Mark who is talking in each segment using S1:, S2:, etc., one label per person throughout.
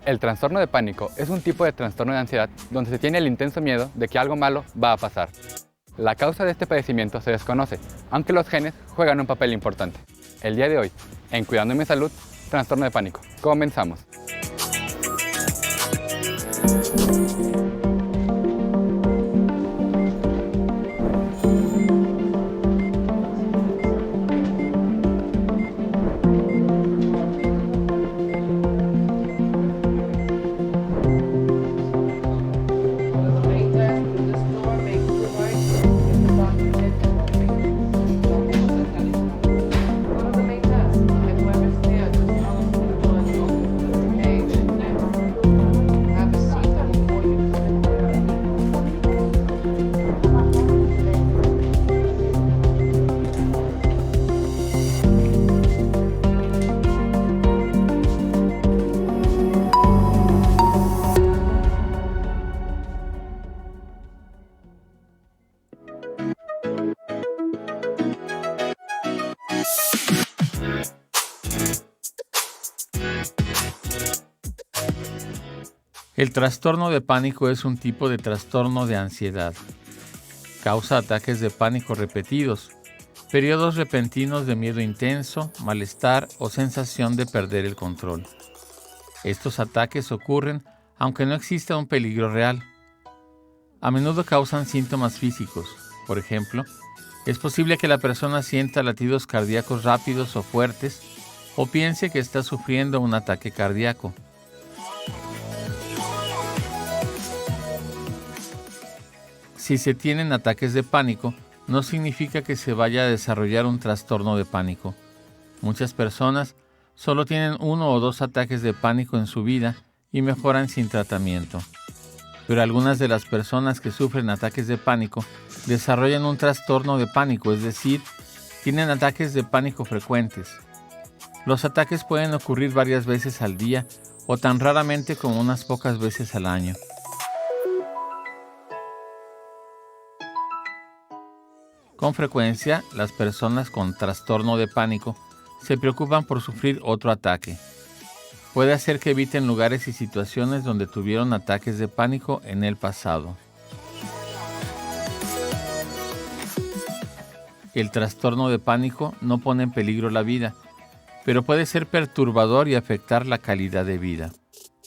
S1: El trastorno de pánico es un tipo de trastorno de ansiedad donde se tiene el intenso miedo de que algo malo va a pasar. La causa de este padecimiento se desconoce, aunque los genes juegan un papel importante. El día de hoy, en Cuidando mi Salud, trastorno de pánico. Comenzamos.
S2: El trastorno de pánico es un tipo de trastorno de ansiedad. Causa ataques de pánico repetidos, periodos repentinos de miedo intenso, malestar o sensación de perder el control. Estos ataques ocurren aunque no exista un peligro real. A menudo causan síntomas físicos. Por ejemplo, es posible que la persona sienta latidos cardíacos rápidos o fuertes o piense que está sufriendo un ataque cardíaco. Si se tienen ataques de pánico, no significa que se vaya a desarrollar un trastorno de pánico. Muchas personas solo tienen 1 o 2 ataques de pánico en su vida y mejoran sin tratamiento. Pero algunas de las personas que sufren ataques de pánico desarrollan un trastorno de pánico, es decir, tienen ataques de pánico frecuentes. Los ataques pueden ocurrir varias veces al día o tan raramente como unas pocas veces al año. Con frecuencia, las personas con trastorno de pánico se preocupan por sufrir otro ataque. Puede hacer que eviten lugares y situaciones donde tuvieron ataques de pánico en el pasado. El trastorno de pánico no pone en peligro la vida, pero puede ser perturbador y afectar la calidad de vida.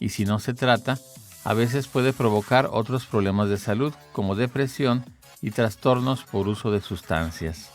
S2: Y si no se trata, a veces puede provocar otros problemas de salud como depresión y trastornos por uso de sustancias.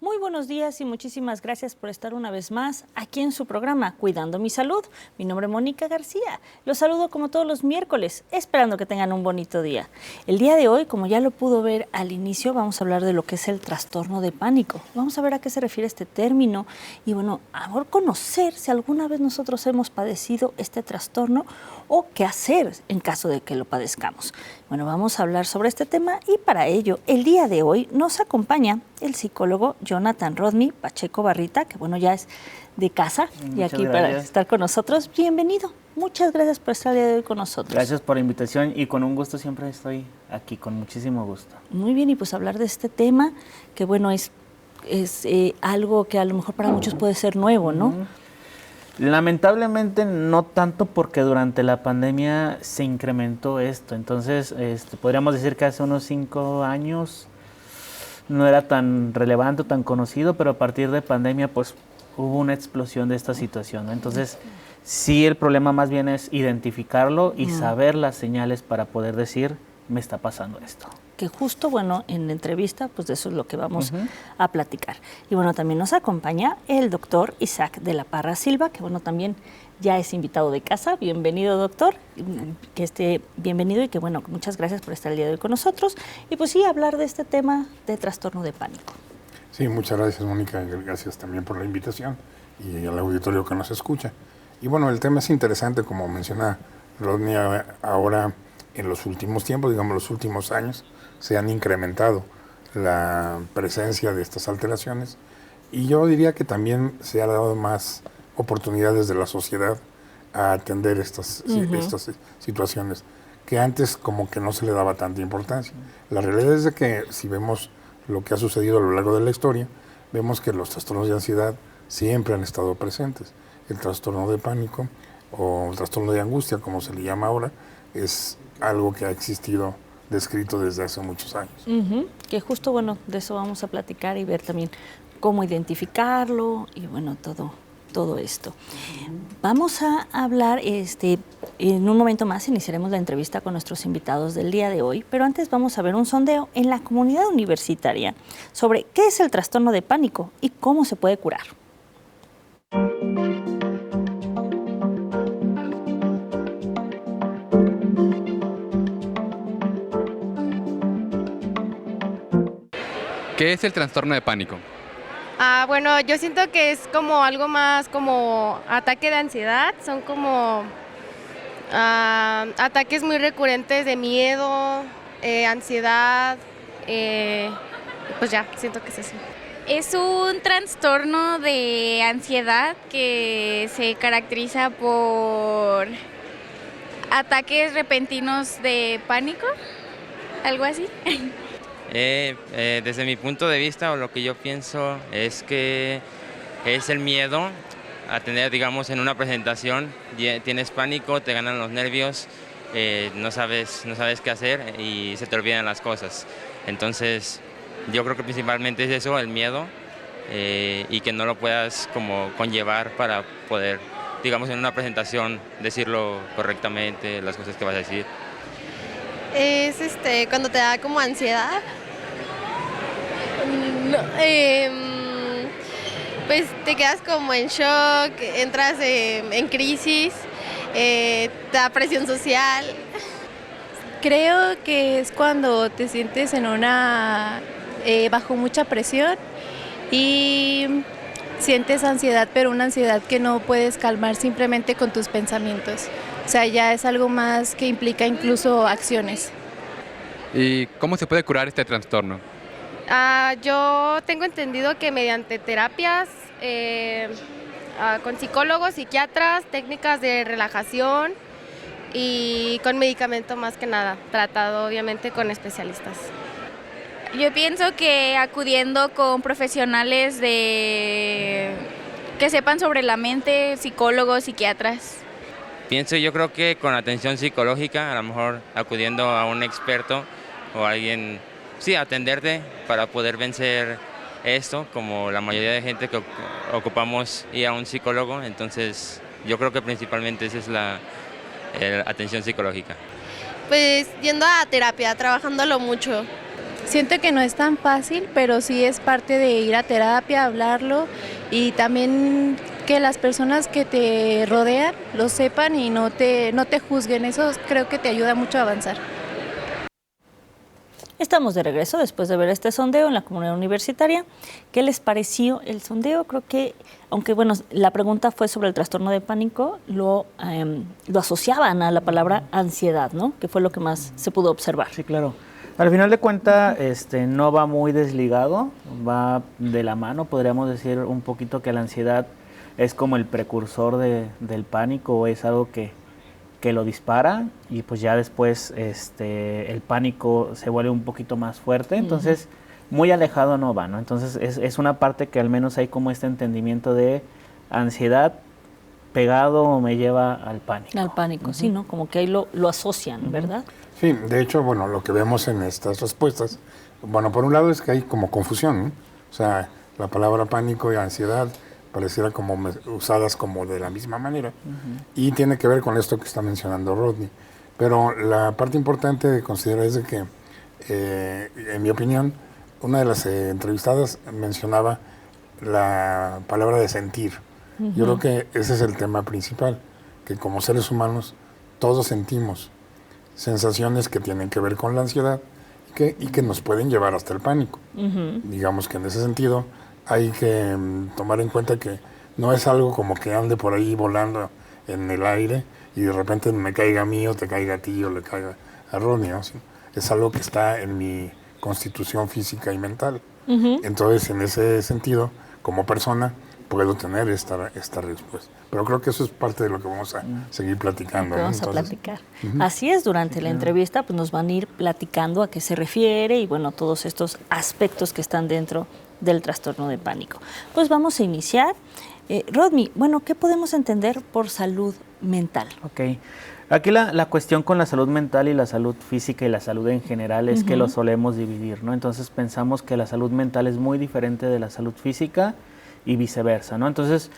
S3: Muy buenos días y muchísimas gracias por estar una vez más aquí en su programa Cuidando mi Salud. Mi nombre es Mónica García. Los saludo como todos los miércoles, esperando que tengan un bonito día. El día de hoy, como ya lo pudo ver al inicio, vamos a hablar de lo que es el trastorno de pánico. Vamos a ver a qué se refiere este término y bueno, a conocer si alguna vez nosotros hemos padecido este trastorno o qué hacer en caso de que lo padezcamos. Bueno, vamos a hablar sobre este tema y para ello, el día de hoy nos acompaña el psicólogo Jonathan Rodney Pacheco Barrita, que bueno, ya es de casa y aquí para estar con nosotros. Bienvenido. Muchas gracias por estar el día de hoy con nosotros.
S4: Gracias por la invitación y con un gusto siempre estoy aquí, con muchísimo gusto.
S3: Muy bien, y pues hablar de este tema que bueno, es algo que a lo mejor para muchos puede ser nuevo, ¿no?
S4: Lamentablemente no tanto porque durante la pandemia se incrementó esto, entonces podríamos decir que hace unos 5 años no era tan relevante, tan conocido, pero a partir de pandemia pues hubo una explosión de esta situación, ¿no? Entonces sí, el problema más bien es identificarlo y saber las señales para poder decir, me está pasando esto.
S3: Que justo, bueno, en la entrevista, pues de eso es lo que vamos a platicar. Y bueno, también nos acompaña el doctor Isaac de la Parra Silva, que bueno, también ya es invitado de casa. Bienvenido, doctor, que esté bienvenido y que bueno, muchas gracias por estar el día de hoy con nosotros. Y pues sí, hablar de este tema de trastorno de pánico.
S5: Sí, muchas gracias, Mónica, gracias también por la invitación y al auditorio que nos escucha. Y bueno, el tema es interesante, como menciona Rodney, ahora en los últimos tiempos, digamos los últimos años, se han incrementado la presencia de estas alteraciones y yo diría que también se ha dado más oportunidades de la sociedad a atender estas situaciones que antes como que no se le daba tanta importancia. La realidad es de que si vemos lo que ha sucedido a lo largo de la historia, vemos que los trastornos de ansiedad siempre han estado presentes. El trastorno de pánico o el trastorno de angustia, como se le llama ahora, es algo que ha existido descrito desde hace muchos años.
S3: Que justo, bueno, de eso vamos a platicar y ver también cómo identificarlo y bueno, todo esto. Vamos a hablar, en un momento más iniciaremos la entrevista con nuestros invitados del día de hoy, pero antes vamos a ver un sondeo en la comunidad universitaria sobre qué es el trastorno de pánico y cómo se puede curar.
S1: ¿Qué es el trastorno de pánico?
S6: Bueno, yo siento que es como algo más como ataque de ansiedad, son como ataques muy recurrentes de miedo, ansiedad, pues ya, siento que es eso.
S7: Es un trastorno de ansiedad que se caracteriza por ataques repentinos de pánico, algo así.
S8: Desde mi punto de vista, o lo que yo pienso, es que es el miedo a tener, digamos, en una presentación, tienes pánico, te ganan los nervios, no sabes qué hacer y se te olvidan las cosas. Entonces, yo creo que principalmente es eso, el miedo, y que no lo puedas como conllevar para poder, digamos, en una presentación decirlo correctamente, las cosas que vas a decir.
S6: Es cuando te da como ansiedad. Pues te quedas como en shock, entras en crisis, te da presión social.
S9: Creo que es cuando te sientes en bajo mucha presión y sientes ansiedad, pero una ansiedad que no puedes calmar simplemente con tus pensamientos. O sea, ya es algo más que implica incluso acciones.
S1: ¿Y cómo se puede curar este trastorno?
S6: Yo tengo entendido que mediante terapias, con psicólogos, psiquiatras, técnicas de relajación y con medicamento más que nada, tratado obviamente con especialistas.
S7: Yo pienso que acudiendo con profesionales que sepan sobre la mente, psicólogos, psiquiatras.
S8: Yo creo que con atención psicológica, a lo mejor acudiendo a un experto o alguien, sí, atenderte para poder vencer esto, como la mayoría de gente que ocupamos ir a un psicólogo. Entonces, yo creo que principalmente esa es la atención psicológica.
S6: Pues yendo a terapia, trabajándolo mucho.
S9: Siento que no es tan fácil, pero sí es parte de ir a terapia, hablarlo y también que las personas que te rodean lo sepan y no te juzguen. Eso creo que te ayuda mucho a avanzar.
S3: Estamos de regreso después de ver este sondeo en la comunidad universitaria. ¿Qué les pareció el sondeo? Creo que, aunque bueno, la pregunta fue sobre el trastorno de pánico, lo asociaban a la palabra ansiedad, ¿no? Que fue lo que más se pudo observar.
S4: Sí, claro. Al final de cuentas, no va muy desligado, va de la mano. Podríamos decir un poquito que la ansiedad es como el precursor del pánico, o es algo que lo dispara y pues ya después el pánico se vuelve un poquito más fuerte, entonces muy alejado no va, ¿no? Entonces es una parte que al menos hay como este entendimiento de ansiedad pegado me lleva al pánico.
S3: Al pánico, sí, ¿no? Como que ahí lo asocian, ¿verdad?
S5: Sí, de hecho, bueno, lo que vemos en estas respuestas, bueno, por un lado es que hay como confusión, ¿no? O sea, la palabra pánico y ansiedad pareciera como usadas como de la misma manera, y tiene que ver con esto que está mencionando Rodney. Pero la parte importante de considerar es de que, en mi opinión, una de las entrevistadas mencionaba la palabra de sentir. Yo creo que ese es el tema principal, que como seres humanos todos sentimos sensaciones que tienen que ver con la ansiedad y que nos pueden llevar hasta el pánico. Digamos que en ese sentido hay que tomar en cuenta que no es algo como que ande por ahí volando en el aire y de repente me caiga a mí o te caiga a ti o le caiga a Ronnie, ¿no? Es algo que está en mi constitución física y mental. Entonces, en ese sentido, como persona, puedo tener esta respuesta. Pero creo que eso es parte de lo que vamos a seguir platicando.
S3: Vamos a platicar. Así es, durante la entrevista pues nos van a ir platicando a qué se refiere y bueno, todos estos aspectos que están dentro del trastorno de pánico. Pues vamos a iniciar. Rodney, bueno, ¿qué podemos entender por salud mental?
S4: Ok. Aquí la cuestión con la salud mental y la salud física y la salud en general es que lo solemos dividir, ¿no? Entonces pensamos que la salud mental es muy diferente de la salud física y viceversa, ¿no? Entonces,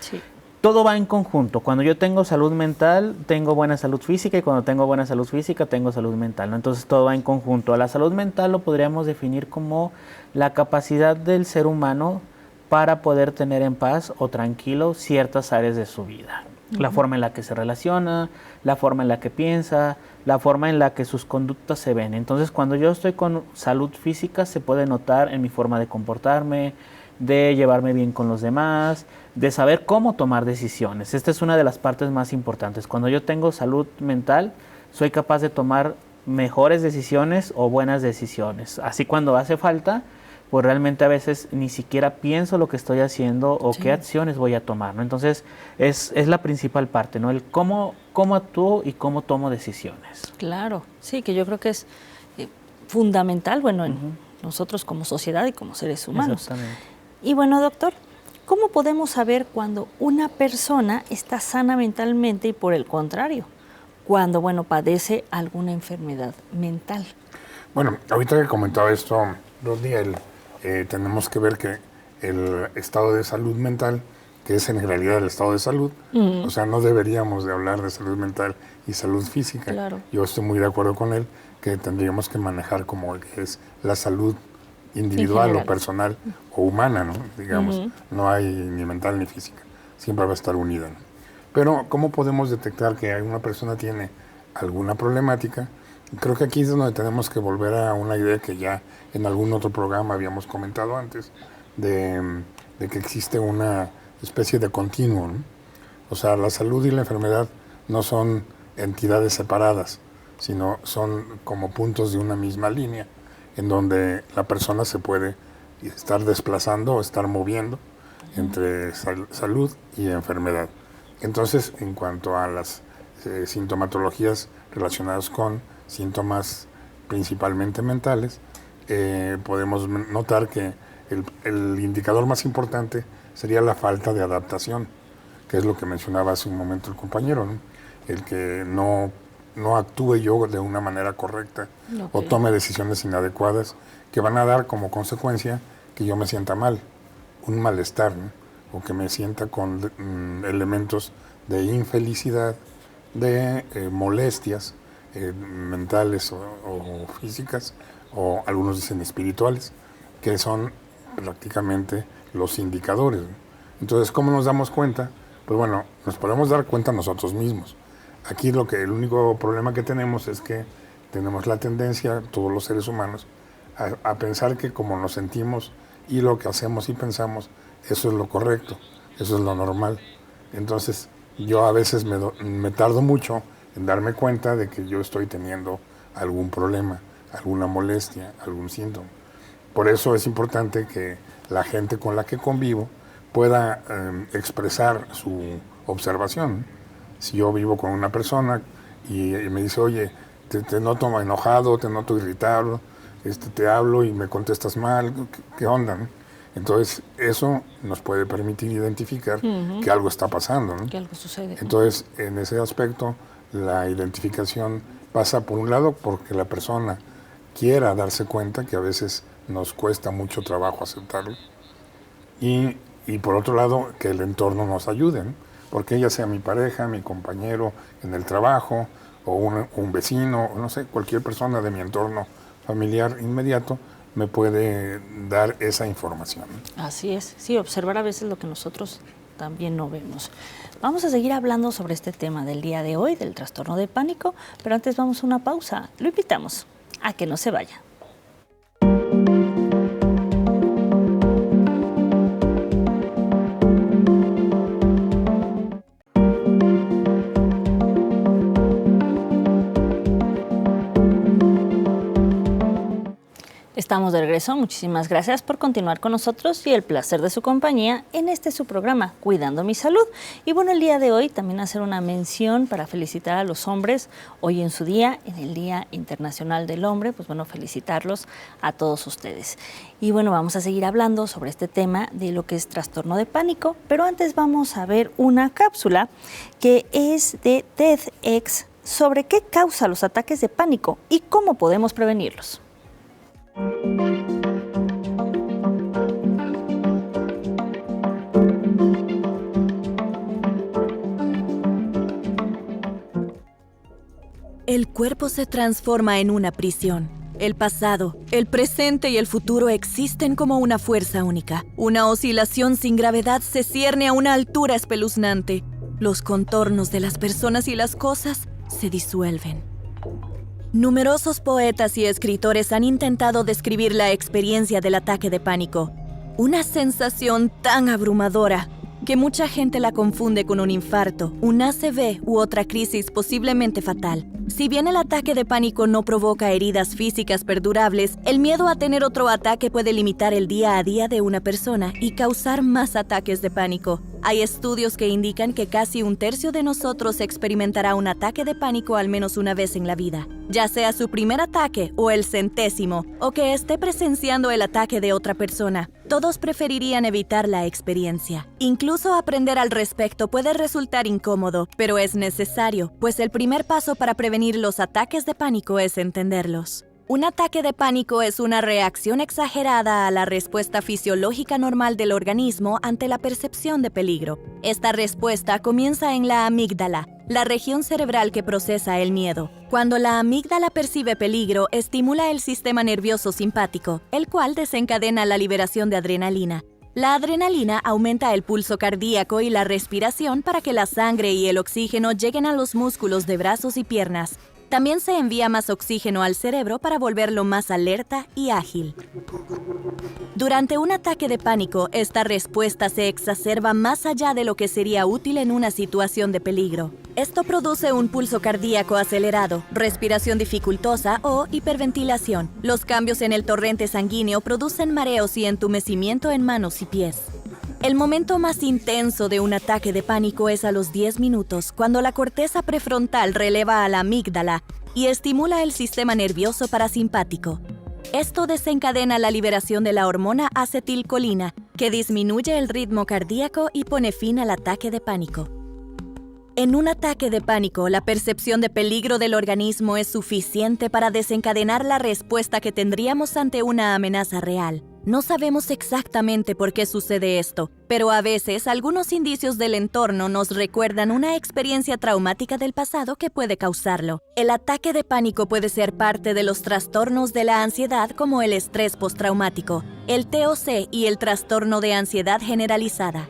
S4: todo va en conjunto. Cuando yo tengo salud mental, tengo buena salud física, y cuando tengo buena salud física, tengo salud mental, ¿no? Entonces, todo va en conjunto. La salud mental lo podríamos definir como la capacidad del ser humano para poder tener en paz o tranquilo ciertas áreas de su vida. La forma en la que se relaciona, la forma en la que piensa, la forma en la que sus conductas se ven. Entonces, cuando yo estoy con salud física, se puede notar en mi forma de comportarme, de llevarme bien con los demás, de saber cómo tomar decisiones. Esta es una de las partes más importantes. Cuando yo tengo salud mental, soy capaz de tomar mejores decisiones o buenas decisiones. Así cuando hace falta, pues realmente a veces ni siquiera pienso lo que estoy haciendo o qué acciones voy a tomar, ¿no? Entonces, es la principal parte, ¿no? El cómo actúo y cómo tomo decisiones.
S3: Claro, sí, que yo creo que es fundamental, bueno, en nosotros como sociedad y como seres humanos.
S4: Exactamente.
S3: Y bueno, doctor, ¿cómo podemos saber cuando una persona está sana mentalmente y por el contrario, cuando, bueno, padece alguna enfermedad mental?
S5: Bueno, ahorita que comentaba esto, Rodney, tenemos que ver que el estado de salud mental, que es en realidad el estado de salud, o sea, no deberíamos de hablar de salud mental y salud física.
S3: Claro.
S5: Yo estoy muy de acuerdo con él que tendríamos que manejar como que es la salud individual o personal o humana, ¿no? Digamos, no hay ni mental ni física, siempre va a estar unida, ¿no? Pero, ¿cómo podemos detectar que una persona tiene alguna problemática? Creo que aquí es donde tenemos que volver a una idea que ya en algún otro programa habíamos comentado antes, de que existe una especie de continuo, ¿no? O sea, la salud y la enfermedad no son entidades separadas, sino son como puntos de una misma línea, en donde la persona se puede estar desplazando o estar moviendo entre salud y enfermedad. Entonces, en cuanto a las sintomatologías relacionadas con síntomas principalmente mentales, podemos notar que el indicador más importante sería la falta de adaptación, que es lo que mencionaba hace un momento el compañero, ¿no? El que no actúe yo de una manera correcta o tome decisiones inadecuadas que van a dar como consecuencia que yo me sienta mal, un malestar, ¿no? O que me sienta con elementos de infelicidad, de molestias mentales o físicas, o algunos dicen espirituales, que son prácticamente los indicadores, ¿no? Entonces, ¿cómo nos damos cuenta? Pues bueno, nos podemos dar cuenta nosotros mismos. Aquí el único problema que tenemos es que tenemos la tendencia, todos los seres humanos, a pensar que como nos sentimos y lo que hacemos y pensamos, eso es lo correcto, eso es lo normal. Entonces, yo a veces me tardo mucho en darme cuenta de que yo estoy teniendo algún problema, alguna molestia, algún síntoma. Por eso es importante que la gente con la que convivo pueda expresar su observación. Si yo vivo con una persona y me dice, oye, te noto enojado, te noto irritado, te hablo y me contestas mal, ¿qué onda, no? Entonces, eso nos puede permitir identificar que algo está pasando, ¿no?
S3: Que algo sucede.
S5: Entonces, en ese aspecto, la identificación pasa, por un lado, porque la persona quiera darse cuenta, que a veces nos cuesta mucho trabajo aceptarlo, y por otro lado, que el entorno nos ayude, ¿no? Porque ella sea mi pareja, mi compañero en el trabajo, o un vecino, no sé, cualquier persona de mi entorno familiar inmediato, me puede dar esa información.
S3: Así es, sí, observar a veces lo que nosotros también no vemos. Vamos a seguir hablando sobre este tema del día de hoy, del trastorno de pánico, pero antes vamos a una pausa. Lo invitamos a que no se vaya. Estamos de regreso. Muchísimas gracias por continuar con nosotros y el placer de su compañía en su programa, Cuidando mi Salud. Y bueno, el día de hoy también hacer una mención para felicitar a los hombres hoy en su día, en el Día Internacional del Hombre. Pues bueno, felicitarlos a todos ustedes. Y bueno, vamos a seguir hablando sobre este tema de lo que es trastorno de pánico, pero antes vamos a ver una cápsula que es de TEDx sobre qué causa los ataques de pánico y cómo podemos prevenirlos.
S10: El cuerpo se transforma en una prisión. El pasado, el presente y el futuro existen como una fuerza única. Una oscilación sin gravedad se cierne a una altura espeluznante. Los contornos de las personas y las cosas se disuelven. Numerosos poetas y escritores han intentado describir la experiencia del ataque de pánico. Una sensación tan abrumadora que mucha gente la confunde con un infarto, un ACV u otra crisis posiblemente fatal. Si bien el ataque de pánico no provoca heridas físicas perdurables, el miedo a tener otro ataque puede limitar el día a día de una persona y causar más ataques de pánico. Hay estudios que indican que casi 1/3 de nosotros experimentará un ataque de pánico al menos una vez en la vida, ya sea su primer ataque o el 100º, o que esté presenciando el ataque de otra persona. Todos preferirían evitar la experiencia. Incluso aprender al respecto puede resultar incómodo, pero es necesario, pues el primer paso para prevenir los ataques de pánico es entenderlos. Un ataque de pánico es una reacción exagerada a la respuesta fisiológica normal del organismo ante la percepción de peligro. Esta respuesta comienza en la amígdala, la región cerebral que procesa el miedo. Cuando la amígdala percibe peligro, estimula el sistema nervioso simpático, el cual desencadena la liberación de adrenalina. La adrenalina aumenta el pulso cardíaco y la respiración para que la sangre y el oxígeno lleguen a los músculos de brazos y piernas. También se envía más oxígeno al cerebro para volverlo más alerta y ágil. Durante un ataque de pánico, esta respuesta se exacerba más allá de lo que sería útil en una situación de peligro. Esto produce un pulso cardíaco acelerado, respiración dificultosa o hiperventilación. Los cambios en el torrente sanguíneo producen mareos y entumecimiento en manos y pies. El momento más intenso de un ataque de pánico es a los 10 minutos, cuando la corteza prefrontal releva a la amígdala y estimula el sistema nervioso parasimpático. Esto desencadena la liberación de la hormona acetilcolina, que disminuye el ritmo cardíaco y pone fin al ataque de pánico. En un ataque de pánico, la percepción de peligro del organismo es suficiente para desencadenar la respuesta que tendríamos ante una amenaza real. No sabemos exactamente por qué sucede esto, pero a veces algunos indicios del entorno nos recuerdan una experiencia traumática del pasado que puede causarlo. El ataque de pánico puede ser parte de los trastornos de la ansiedad como el estrés postraumático, el TOC y el trastorno de ansiedad generalizada.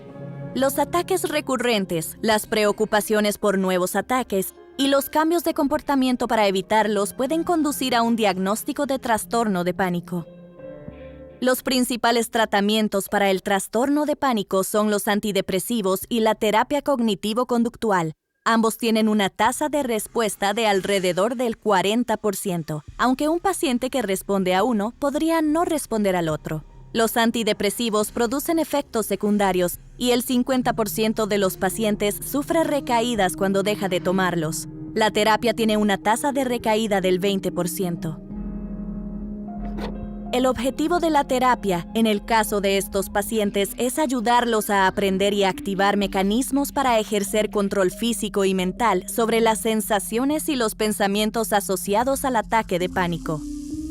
S10: Los ataques recurrentes, las preocupaciones por nuevos ataques y los cambios de comportamiento para evitarlos pueden conducir a un diagnóstico de trastorno de pánico. Los principales tratamientos para el trastorno de pánico son los antidepresivos y la terapia cognitivo-conductual. Ambos tienen una tasa de respuesta de alrededor del 40%, aunque un paciente que responde a uno podría no responder al otro. Los antidepresivos producen efectos secundarios y el 50% de los pacientes sufre recaídas cuando deja de tomarlos. La terapia tiene una tasa de recaída del 20%. El objetivo de la terapia, en el caso de estos pacientes, es ayudarlos a aprender y activar mecanismos para ejercer control físico y mental sobre las sensaciones y los pensamientos asociados al ataque de pánico.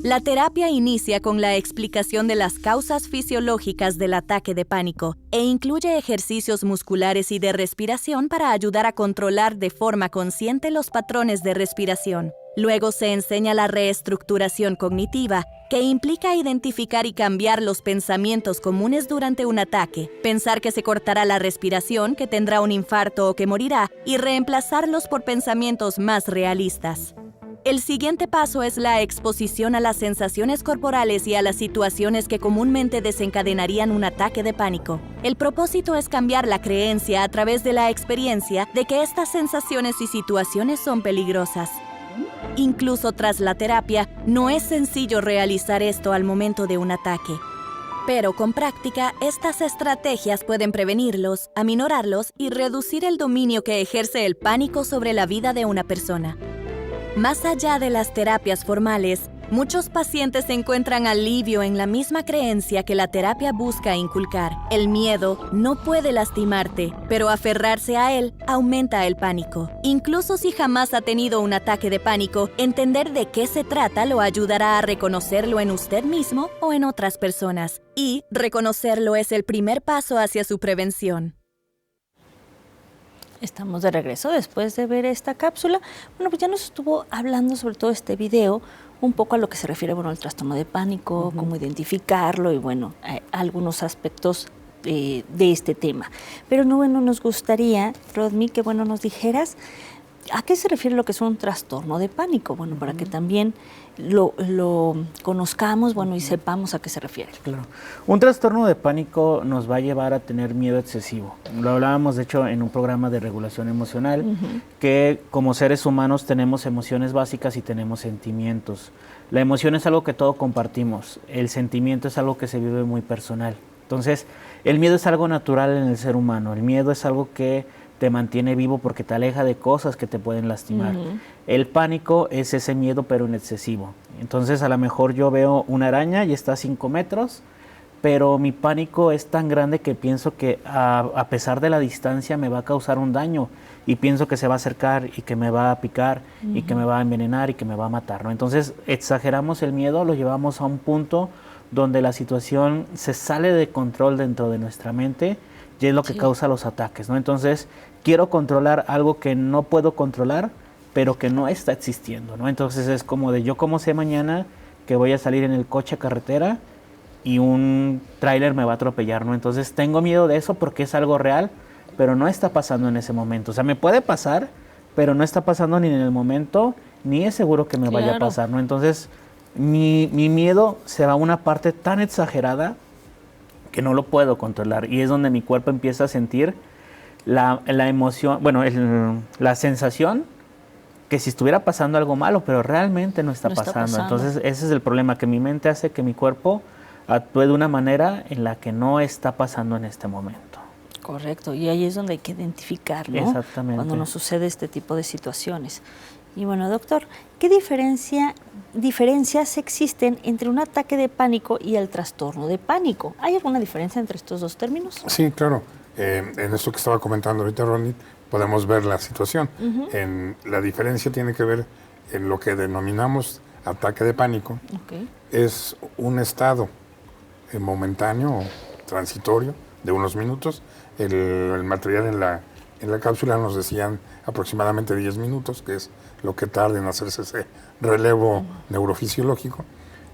S10: La terapia inicia con la explicación de las causas fisiológicas del ataque de pánico e incluye ejercicios musculares y de respiración para ayudar a controlar de forma consciente los patrones de respiración. Luego se enseña la reestructuración cognitiva, que implica identificar y cambiar los pensamientos comunes durante un ataque, pensar que se cortará la respiración, que tendrá un infarto o que morirá, y reemplazarlos por pensamientos más realistas. El siguiente paso es la exposición a las sensaciones corporales y a las situaciones que comúnmente desencadenarían un ataque de pánico. El propósito es cambiar la creencia a través de la experiencia de que estas sensaciones y situaciones son peligrosas. Incluso tras la terapia, no es sencillo realizar esto al momento de un ataque. Pero con práctica, estas estrategias pueden prevenirlos, aminorarlos y reducir el dominio que ejerce el pánico sobre la vida de una persona. Más allá de las terapias formales, muchos pacientes encuentran alivio en la misma creencia que la terapia busca inculcar. El miedo no puede lastimarte, pero aferrarse a él aumenta el pánico. Incluso si jamás ha tenido un ataque de pánico, entender de qué se trata lo ayudará a reconocerlo en usted mismo o en otras personas. Y reconocerlo es el primer paso hacia su prevención.
S3: Estamos de regreso después de ver esta cápsula. Bueno, pues ya nos estuvo hablando sobre todo este video, un poco a lo que se refiere, bueno, al trastorno de pánico, cómo identificarlo y, bueno, algunos aspectos de este tema. Pero no, bueno, nos gustaría, Rodney, que, bueno, nos dijeras a qué se refiere lo que es un trastorno de pánico, bueno, para que también lo conozcamos, bueno, y sepamos a qué se refiere.
S4: Claro. Un trastorno de pánico nos va a llevar a tener miedo excesivo. Lo hablábamos, de hecho, en un programa de regulación emocional, que como seres humanos tenemos emociones básicas y tenemos sentimientos. La emoción es algo que todos compartimos, el sentimiento es algo que se vive muy personal. Entonces, el miedo es algo natural en el ser humano, el miedo es algo que te mantiene vivo porque te aleja de cosas que te pueden lastimar. El pánico es ese miedo pero en excesivo. Entonces a lo mejor yo veo una araña y está a 5 metros, pero mi pánico es tan grande que pienso que a pesar de la distancia me va a causar un daño y pienso que se va a acercar y que me va a picar y que me va a envenenar y que me va a matar, ¿no? Entonces exageramos el miedo, lo llevamos a un punto donde la situación se sale de control dentro de nuestra mente y es lo que causa los ataques, ¿no? Entonces, quiero controlar algo que no puedo controlar, pero que no está existiendo, ¿no? Entonces es como de yo cómo sé mañana que voy a salir en el coche a carretera y un tráiler me va a atropellar, ¿no? Entonces tengo miedo de eso porque es algo real, pero no está pasando en ese momento. O sea, me puede pasar, pero no está pasando ni en el momento, ni es seguro que me vaya a pasar, ¿no? Entonces, mi miedo se va a una parte tan exagerada que no lo puedo controlar y es donde mi cuerpo empieza a sentir la emoción, bueno, la sensación que si estuviera pasando algo malo, pero realmente no está pasando. Entonces ese es el problema, que mi mente hace que mi cuerpo actúe de una manera en la que no está pasando en este momento.
S3: Correcto, y ahí es donde hay que identificar, ¿no?
S4: Exactamente.
S3: Cuando nos sucede este tipo de situaciones. Y bueno, doctor, ¿qué diferencias existen entre un ataque de pánico y el trastorno de pánico? ¿Hay alguna diferencia entre estos dos términos?
S5: Sí, claro. En esto que estaba comentando ahorita, Ronnie, podemos ver la situación. La diferencia tiene que ver en lo que denominamos ataque de pánico. Es un estado momentáneo o transitorio de unos minutos. El material en la cápsula nos decían aproximadamente 10 minutos, que es lo que tarda en hacerse ese relevo neurofisiológico.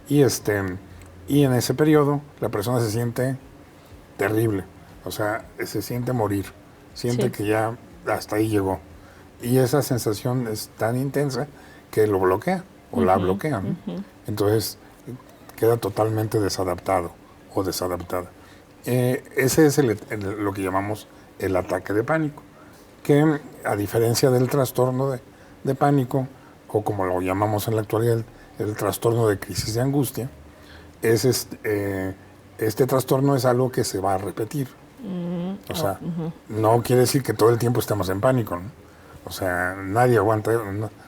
S5: Y en ese periodo la persona se siente terrible, o sea, se siente morir, siente que ya hasta ahí llegó. Y esa sensación es tan intensa que lo bloquea o la bloquea, ¿no? Entonces queda totalmente desadaptado o desadaptada. Ese es lo que llamamos el ataque de pánico, que a diferencia del trastorno de pánico, o como lo llamamos en la actualidad, el trastorno de crisis de angustia, este trastorno es algo que se va a repetir. O sea, no quiere decir que todo el tiempo estemos en pánico, ¿no? O sea, nadie aguanta,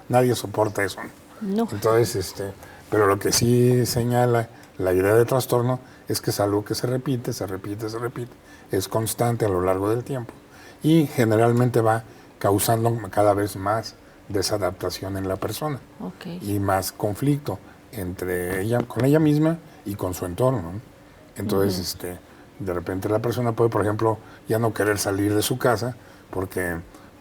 S5: nadie soporta eso, ¿no? Entonces, pero lo que sí señala la idea de trastorno es que es algo que se repite, es constante a lo largo del tiempo y generalmente va causando cada vez más desadaptación en la persona y más conflicto con ella misma y con su entorno, ¿no? Entonces, de repente la persona puede, por ejemplo, ya no querer salir de su casa porque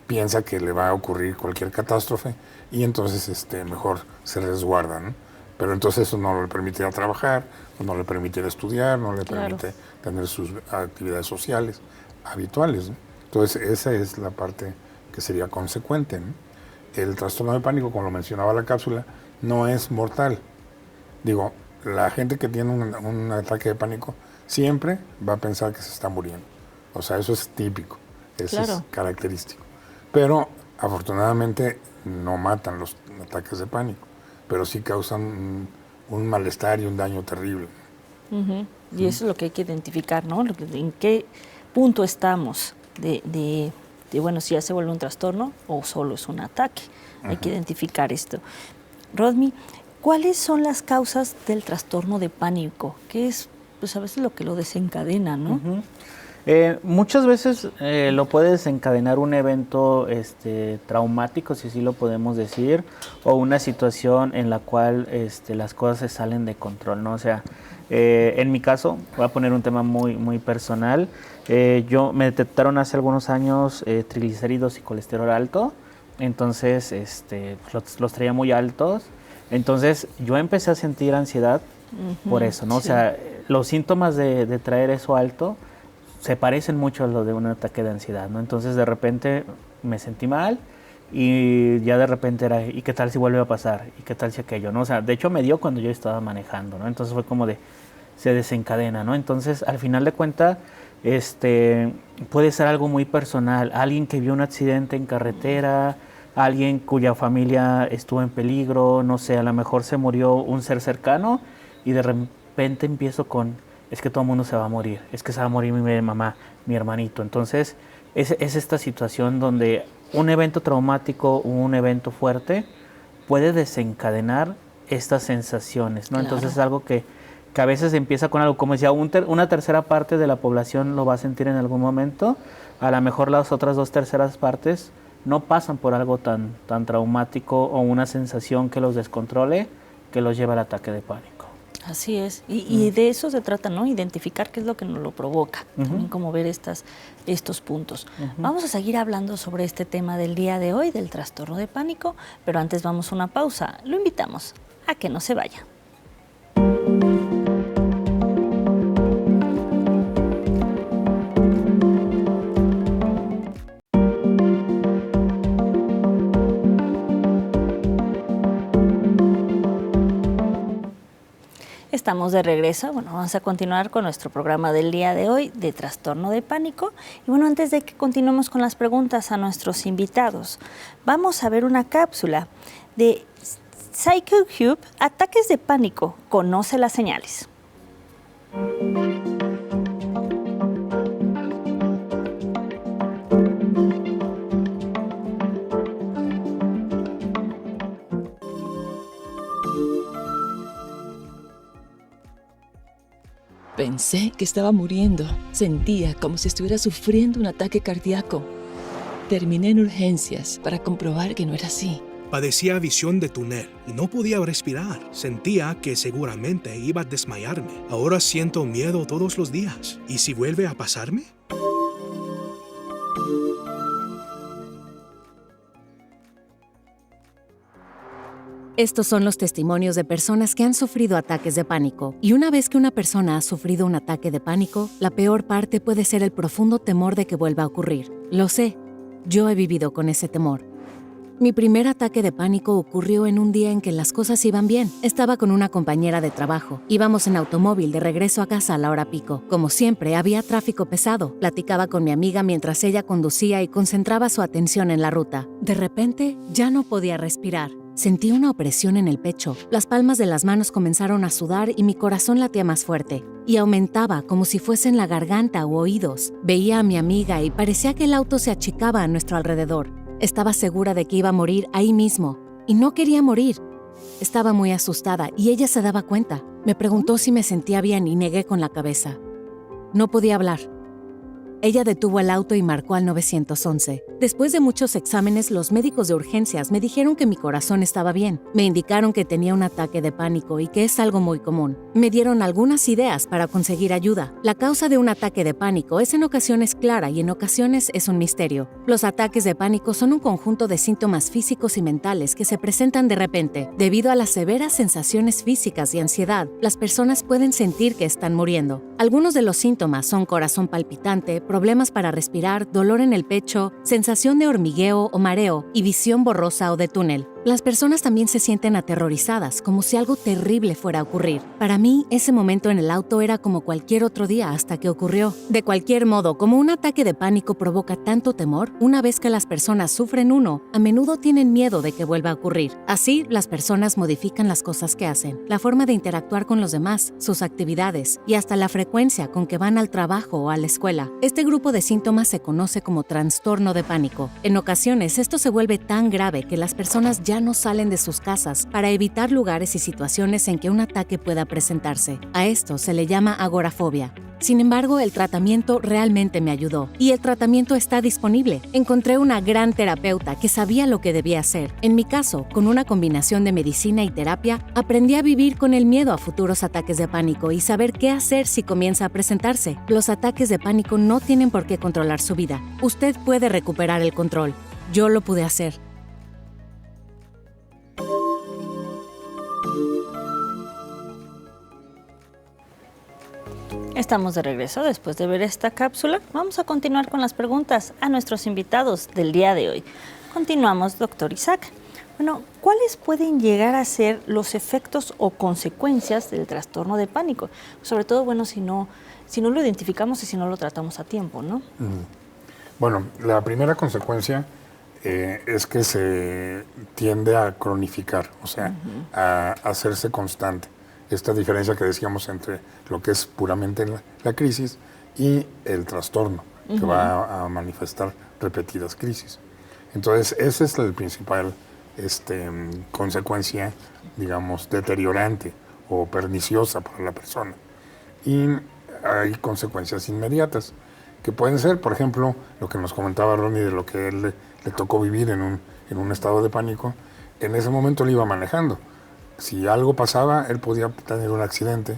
S5: piensa que le va a ocurrir cualquier catástrofe y entonces mejor se resguarda, ¿no? Pero entonces eso no le permite ir a trabajar, no le permite estudiar, no le permite tener sus actividades sociales habituales, ¿no? Entonces esa es la parte que sería consecuente, ¿no? El trastorno de pánico, como lo mencionaba la cápsula, no es mortal. Digo, la gente que tiene un ataque de pánico siempre va a pensar que se está muriendo. O sea, eso es típico, eso es característico. Pero afortunadamente no matan ataques de pánico, pero sí causan un malestar y un daño terrible.
S3: Y eso es lo que hay que identificar, ¿no? En qué punto estamos de bueno, si ya se vuelve un trastorno o solo es un ataque. Hay que identificar esto. Rodney, ¿cuáles son las causas del trastorno de pánico? ¿Qué es, pues a veces lo que lo desencadena, no?
S4: Muchas veces lo puede desencadenar un evento traumático, si así lo podemos decir, o una situación en la cual las cosas se salen de control, ¿no? O sea, en mi caso, voy a poner un tema muy, muy personal. Me detectaron hace algunos años triglicéridos y colesterol alto, entonces los traía muy altos. Entonces yo empecé a sentir ansiedad por eso, ¿no? Sí. O sea, los síntomas de traer eso alto se parecen mucho a lo de un ataque de ansiedad, ¿no? Entonces de repente me sentí mal y ya de repente era, ¿y qué tal si vuelve a pasar? ¿Y qué tal si aquello? ¿No? O sea, de hecho me dio cuando yo estaba manejando, ¿no? Entonces fue como se desencadena, ¿no? Entonces al final de cuentas puede ser algo muy personal, alguien que vio un accidente en carretera, alguien cuya familia estuvo en peligro, no sé, a lo mejor se murió un ser cercano y de repente empiezo con, es que todo el mundo se va a morir, es que se va a morir mi mamá, mi hermanito. Entonces es esta situación donde un evento traumático, un evento fuerte puede desencadenar estas sensaciones, ¿no? Claro. Entonces es algo que a veces empieza con algo, como decía, una tercera parte de la población lo va a sentir en algún momento, a lo mejor las otras 2/3 partes no pasan por algo tan traumático o una sensación que los descontrole, que los lleva al ataque de pánico.
S3: Así es, y de eso se trata, ¿no? Identificar qué es lo que nos lo provoca, también como ver estos puntos. Vamos a seguir hablando sobre este tema del día de hoy, del trastorno de pánico, pero antes vamos a una pausa. Lo invitamos a que no se vaya. Estamos de regreso. Bueno, vamos a continuar con nuestro programa del día de hoy de trastorno de pánico. Y bueno, antes de que continuemos con las preguntas a nuestros invitados, vamos a ver una cápsula de PsychoHub, ataques de pánico, conoce las señales.
S11: Pensé que estaba muriendo. Sentía como si estuviera sufriendo un ataque cardíaco. Terminé en urgencias para comprobar que no era así.
S12: Padecía visión de túnel y no podía respirar. Sentía que seguramente iba a desmayarme. Ahora siento miedo todos los días. ¿Y si vuelve a pasarme?
S13: Estos son los testimonios de personas que han sufrido ataques de pánico. Y una vez que una persona ha sufrido un ataque de pánico, la peor parte puede ser el profundo temor de que vuelva a ocurrir. Lo sé, yo he vivido con ese temor. Mi primer ataque de pánico ocurrió en un día en que las cosas iban bien. Estaba con una compañera de trabajo. Íbamos en automóvil de regreso a casa a la hora pico. Como siempre, había tráfico pesado. Platicaba con mi amiga mientras ella conducía y concentraba su atención en la ruta. De repente, ya no podía respirar. Sentí una opresión en el pecho. Las palmas de las manos comenzaron a sudar y mi corazón latía más fuerte. Y aumentaba como si fuesen la garganta u oídos. Veía a mi amiga y parecía que el auto se achicaba a nuestro alrededor. Estaba segura de que iba a morir ahí mismo. Y no quería morir. Estaba muy asustada y ella se daba cuenta. Me preguntó si me sentía bien y negué con la cabeza. No podía hablar. Ella detuvo el auto y marcó al 911. Después de muchos exámenes, los médicos de urgencias me dijeron que mi corazón estaba bien. Me indicaron que tenía un ataque de pánico y que es algo muy común. Me dieron algunas ideas para conseguir ayuda. La causa de un ataque de pánico es en ocasiones clara y en ocasiones es un misterio. Los ataques de pánico son un conjunto de síntomas físicos y mentales que se presentan de repente. Debido a las severas sensaciones físicas y ansiedad, las personas pueden sentir que están muriendo. Algunos de los síntomas son corazón palpitante, problemas para respirar, dolor en el pecho, sensación de hormigueo o mareo y visión borrosa o de túnel. Las personas también se sienten aterrorizadas, como si algo terrible fuera a ocurrir. Para mí, ese momento en el auto era como cualquier otro día hasta que ocurrió. De cualquier modo, como un ataque de pánico provoca tanto temor, una vez que las personas sufren uno, a menudo tienen miedo de que vuelva a ocurrir. Así, las personas modifican las cosas que hacen, la forma de interactuar con los demás, sus actividades y hasta la frecuencia con que van al trabajo o a la escuela. Este grupo de síntomas se conoce como trastorno de pánico. En ocasiones, esto se vuelve tan grave que las personas ya no salen de sus casas para evitar lugares y situaciones en que un ataque pueda presentarse. A esto se le llama agorafobia. Sin embargo, el tratamiento realmente me ayudó y el tratamiento está disponible. Encontré una gran terapeuta que sabía lo que debía hacer. En mi caso, con una combinación de medicina y terapia, aprendí a vivir con el miedo a futuros ataques de pánico y saber qué hacer si comienza a presentarse. Los ataques de pánico no tienen por qué controlar su vida. Usted puede recuperar el control. Yo lo pude hacer.
S3: Estamos de regreso después de ver esta cápsula. Vamos a continuar con las preguntas a nuestros invitados del día de hoy. Continuamos, doctor Isaac. Bueno, ¿cuáles pueden llegar a ser los efectos o consecuencias del trastorno de pánico? Sobre todo, bueno, si no lo identificamos y si no lo tratamos a tiempo, ¿no?
S5: Bueno, la primera consecuencia es que se tiende a cronificar, o sea, a hacerse constante. Esta diferencia que decíamos entre lo que es puramente la crisis y el trastorno, que va a manifestar repetidas crisis. Entonces, esa es la principal consecuencia, digamos, deteriorante o perniciosa para la persona. Y hay consecuencias inmediatas, que pueden ser, por ejemplo, lo que nos comentaba Ronnie de lo que él le tocó vivir en un estado de pánico. En ese momento él iba manejando. Si algo pasaba, él podía tener un accidente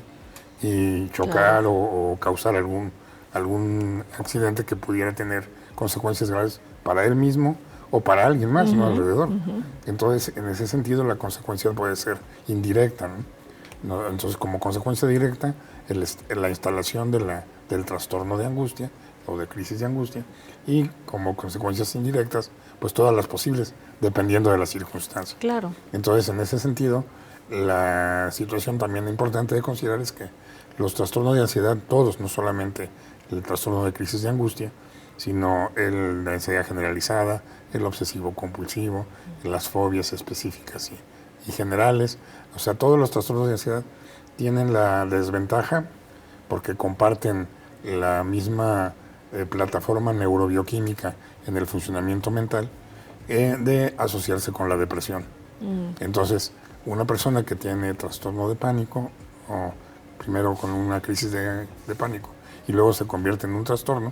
S5: y chocar o causar algún accidente que pudiera tener consecuencias graves para él mismo o para alguien más, ¿no? Alrededor. Entonces, en ese sentido, la consecuencia puede ser indirecta, ¿no? Entonces, como consecuencia directa, la instalación del trastorno de angustia o de crisis de angustia, y como consecuencias indirectas, pues todas las posibles, dependiendo de las circunstancias.
S3: Claro.
S5: Entonces, en ese sentido, la situación también importante de considerar es que los trastornos de ansiedad, todos, no solamente el trastorno de crisis de angustia, sino la ansiedad generalizada, el obsesivo compulsivo, las fobias específicas y generales, o sea, todos los trastornos de ansiedad tienen la desventaja porque comparten la misma plataforma neurobioquímica en el funcionamiento mental de asociarse con la depresión. Entonces, una persona que tiene trastorno de pánico, o primero con una crisis de pánico y luego se convierte en un trastorno,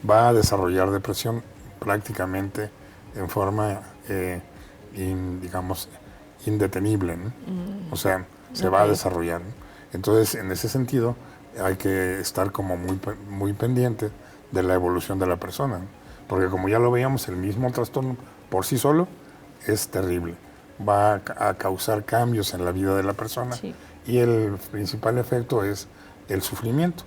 S5: va a desarrollar depresión prácticamente en forma, digamos, indetenible, ¿no? O sea, se va a desarrollar, ¿no? Entonces, en ese sentido, hay que estar como muy pendiente de la evolución de la persona, ¿no? Porque como ya lo veíamos, el mismo trastorno por sí solo es terrible. Va a causar cambios en la vida de la persona, y el principal efecto es el sufrimiento,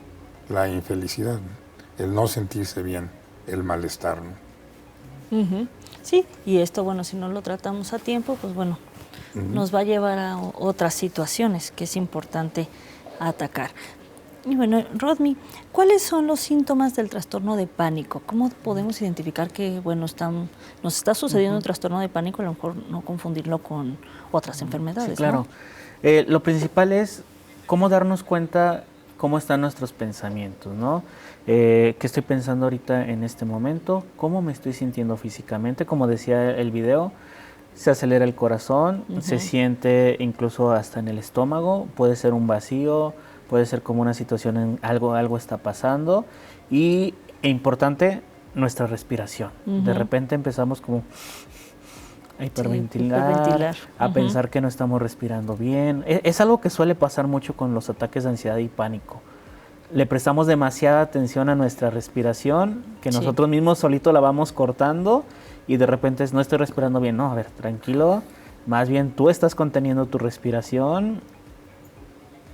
S5: la infelicidad, ¿no? El no sentirse bien, el malestar, ¿no?
S3: Sí, y esto, bueno, si no lo tratamos a tiempo, pues bueno, nos va a llevar a otras situaciones que es importante atacar. Y bueno, Rodney, ¿cuáles son los síntomas del trastorno de pánico? ¿Cómo podemos identificar que, bueno, nos está sucediendo un trastorno de pánico? A lo mejor no confundirlo con otras enfermedades.
S4: Sí, claro.
S3: ¿No?
S4: Lo principal es cómo darnos cuenta cómo están nuestros pensamientos, ¿no? ¿Qué estoy pensando ahorita en este momento? ¿Cómo me estoy sintiendo físicamente? Como decía el video, se acelera el corazón, se siente incluso hasta en el estómago, puede ser un vacío, puede ser como una situación en algo está pasando, y importante, nuestra respiración. De repente empezamos como a hiperventilar, a pensar que no estamos respirando bien. Es algo que suele pasar mucho con los ataques de ansiedad y pánico. Le prestamos demasiada atención a nuestra respiración, que nosotros mismos solito la vamos cortando, y de repente no estoy respirando bien. No, a ver, tranquilo, más bien tú estás conteniendo tu respiración,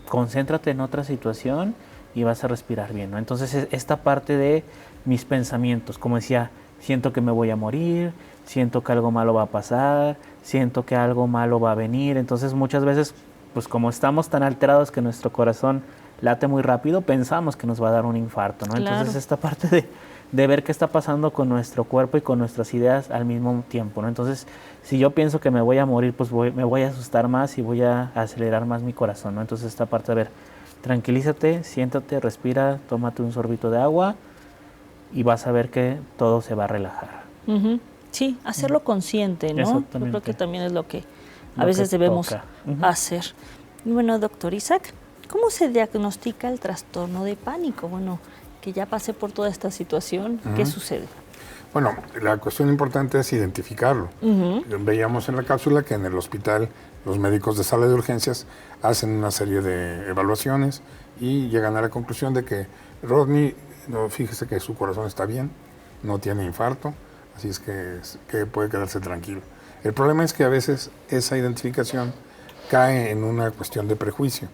S4: concéntrate en otra situación y vas a respirar bien, ¿no? Entonces, esta parte de mis pensamientos, como decía, siento que me voy a morir, siento que algo malo va a pasar, siento que algo malo va a venir. Entonces muchas veces, pues como estamos tan alterados que nuestro corazón late muy rápido, pensamos que nos va a dar un infarto, ¿no?
S3: Claro.
S4: Entonces esta parte de ver qué está pasando con nuestro cuerpo y con nuestras ideas al mismo tiempo, ¿no? Entonces, si yo pienso que me voy a morir, pues me voy a asustar más y voy a acelerar más mi corazón, ¿no? Entonces esta parte de ver, tranquilízate, siéntate, respira, tómate un sorbito de agua y vas a ver que todo se va a relajar.
S3: Sí, hacerlo consciente, ¿no?
S4: Exactamente.
S3: Yo creo que también es lo que a
S4: Lo
S3: veces
S4: que
S3: debemos
S4: toca.
S3: hacer. Y bueno, doctor Isaac, ¿cómo se diagnostica el trastorno de pánico? Bueno, que ya pasé por toda esta situación, ¿qué sucede?
S5: Bueno, la cuestión importante es identificarlo. Veíamos en la cápsula que en el hospital los médicos de sala de urgencias hacen una serie de evaluaciones y llegan a la conclusión de que Rodney, no, fíjese que su corazón está bien, no tiene infarto, así es que puede quedarse tranquilo. El problema es que a veces esa identificación cae en una cuestión de prejuicio,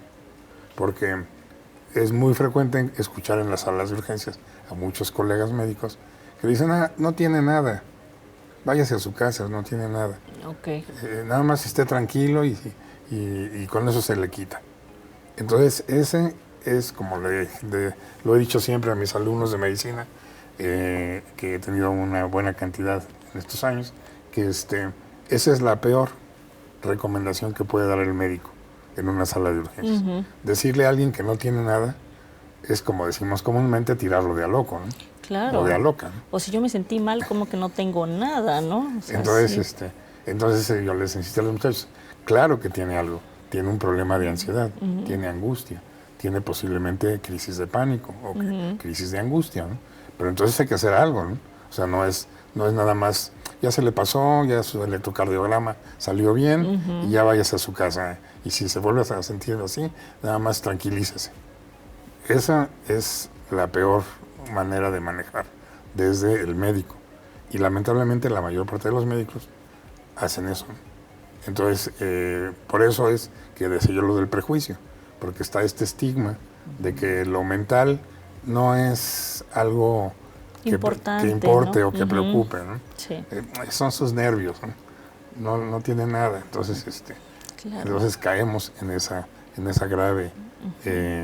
S5: porque es muy frecuente escuchar en las salas de urgencias a muchos colegas médicos que dicen, no tiene nada, váyase a su casa, no tiene nada.
S3: Okay.
S5: Nada más esté tranquilo y con eso se le quita. Entonces, ese es, como lo he dicho siempre a mis alumnos de medicina, que he tenido una buena cantidad en estos años, que esa es la peor recomendación que puede dar el médico en una sala de urgencias. Decirle a alguien que no tiene nada es, como decimos comúnmente, tirarlo de a loco, ¿no?
S3: Claro.
S5: O de a loca, ¿no?
S3: O si yo me sentí mal, como que no tengo nada, ¿no? O sea,
S5: Entonces, yo les insisto a los muchachos, claro que tiene algo, tiene un problema de ansiedad, tiene angustia, tiene posiblemente crisis de pánico o crisis de angustia, ¿no? Pero entonces hay que hacer algo, ¿no? O sea, no es nada más, ya se le pasó, ya su electrocardiograma salió bien y ya váyase a su casa. Y si se vuelve a sentir así, nada más tranquilícese. Esa es la peor manera de manejar desde el médico. Y lamentablemente la mayor parte de los médicos hacen eso. Entonces, por eso es que decía yo lo del prejuicio, porque está este estigma de que lo mental no es algo que importe, ¿no? O que preocupe, ¿no?
S3: Sí.
S5: Son sus nervios, ¿no? No tiene nada. Entonces,
S3: claro.
S5: Entonces caemos en esa grave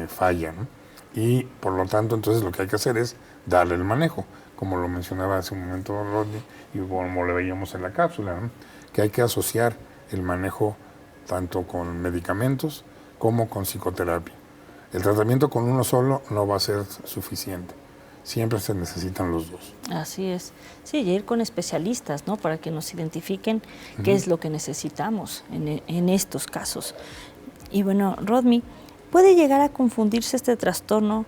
S5: falla, ¿no? Y por lo tanto, entonces lo que hay que hacer es darle el manejo, como lo mencionaba hace un momento Rodney y como lo veíamos en la cápsula, ¿no? Que hay que asociar el manejo tanto con medicamentos como con psicoterapia. El tratamiento con uno solo no va a ser suficiente. Siempre se necesitan los dos.
S3: Así es. Sí, y ir con especialistas, ¿no? Para que nos identifiquen qué es lo que necesitamos en estos casos. Y bueno, Rodney, ¿puede llegar a confundirse este trastorno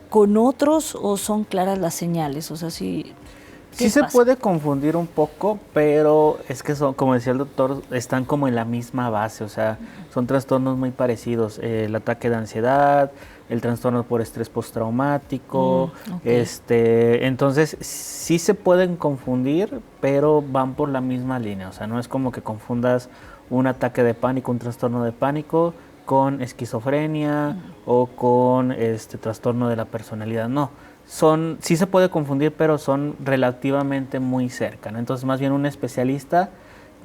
S3: con otros o son claras las señales? O sea, sí
S4: se puede confundir un poco, pero es que son, como decía el doctor, están como en la misma base, o sea, son trastornos muy parecidos. El ataque de ansiedad, el trastorno por estrés postraumático, entonces sí se pueden confundir, pero van por la misma línea, o sea, no es como que confundas un ataque de pánico, un trastorno de pánico con esquizofrenia o con trastorno de la personalidad, no. Sí se puede confundir, pero son relativamente muy cerca, ¿no? Entonces, más bien un especialista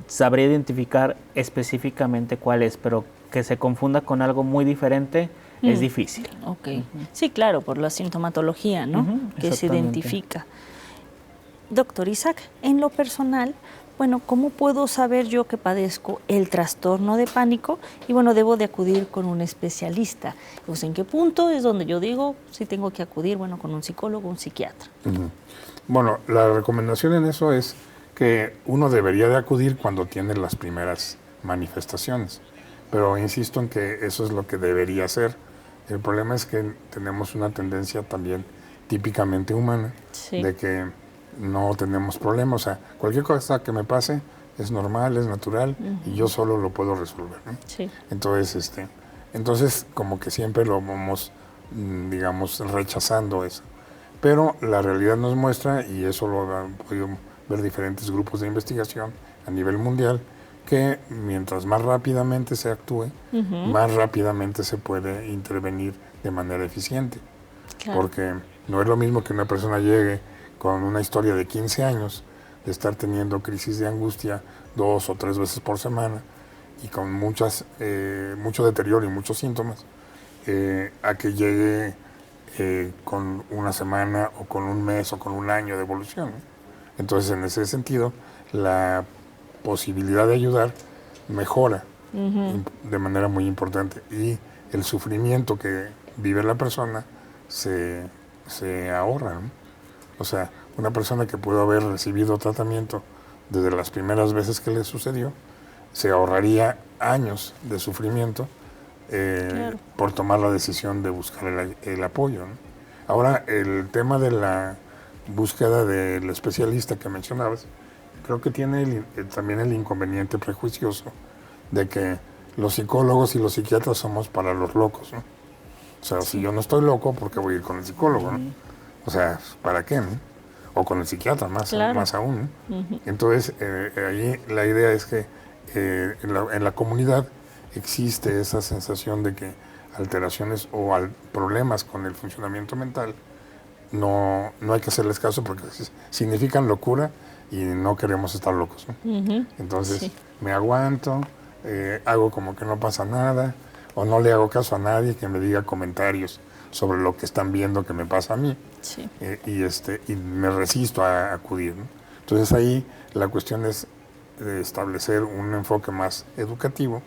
S4: sabría identificar específicamente cuál es, pero que se confunda con algo muy diferente es difícil.
S3: Ok. Sí, claro, por la sintomatología, ¿no? Que se identifica. Doctor Isaac, en lo personal, bueno, ¿cómo puedo saber yo que padezco el trastorno de pánico? Y bueno, debo de acudir con un especialista. Pues, ¿en qué punto es donde yo digo si tengo que acudir, bueno, con un psicólogo o un psiquiatra?
S5: Bueno, la recomendación en eso es que uno debería de acudir cuando tiene las primeras manifestaciones. Pero insisto en que eso es lo que debería hacer. El problema es que tenemos una tendencia también típicamente humana de que no tenemos problemas, o sea, cualquier cosa que me pase es normal, es natural y yo solo lo puedo resolver, ¿no?
S3: Sí.
S5: Entonces como que siempre lo vamos, digamos, rechazando eso. Pero la realidad nos muestra, y eso lo han podido ver diferentes grupos de investigación a nivel mundial, que mientras más rápidamente se actúe, más rápidamente se puede intervenir de manera eficiente. Claro. Porque no es lo mismo que una persona llegue con una historia de 15 años, de estar teniendo crisis de angustia 2 o 3 veces por semana y con mucho deterioro y muchos síntomas, a que llegue con una semana o con un mes o con un año de evolución, ¿no? Entonces, en ese sentido, la posibilidad de ayudar mejora de manera muy importante y el sufrimiento que vive la persona se ahorra, ¿no? O sea, una persona que pudo haber recibido tratamiento desde las primeras veces que le sucedió, se ahorraría años de sufrimiento claro, por tomar la decisión de buscar el apoyo, ¿no? Ahora, el tema de la búsqueda del especialista que mencionabas, creo que tiene también el inconveniente prejuicioso de que los psicólogos y los psiquiatras somos para los locos, ¿no? O sea, si yo no estoy loco, ¿por qué voy a ir con el psicólogo, no? O sea, ¿para qué, no? O con el psiquiatra, más aún, ¿no? Entonces, ahí la idea es que en la comunidad existe esa sensación de que alteraciones o problemas con el funcionamiento mental no hay que hacerles caso porque significan locura y no queremos estar locos, ¿no? Entonces, me aguanto, hago como que no pasa nada, o no le hago caso a nadie que me diga comentarios sobre lo que están viendo que me pasa a mí, y me resisto a acudir, ¿no? Entonces ahí la cuestión es establecer un enfoque más educativo,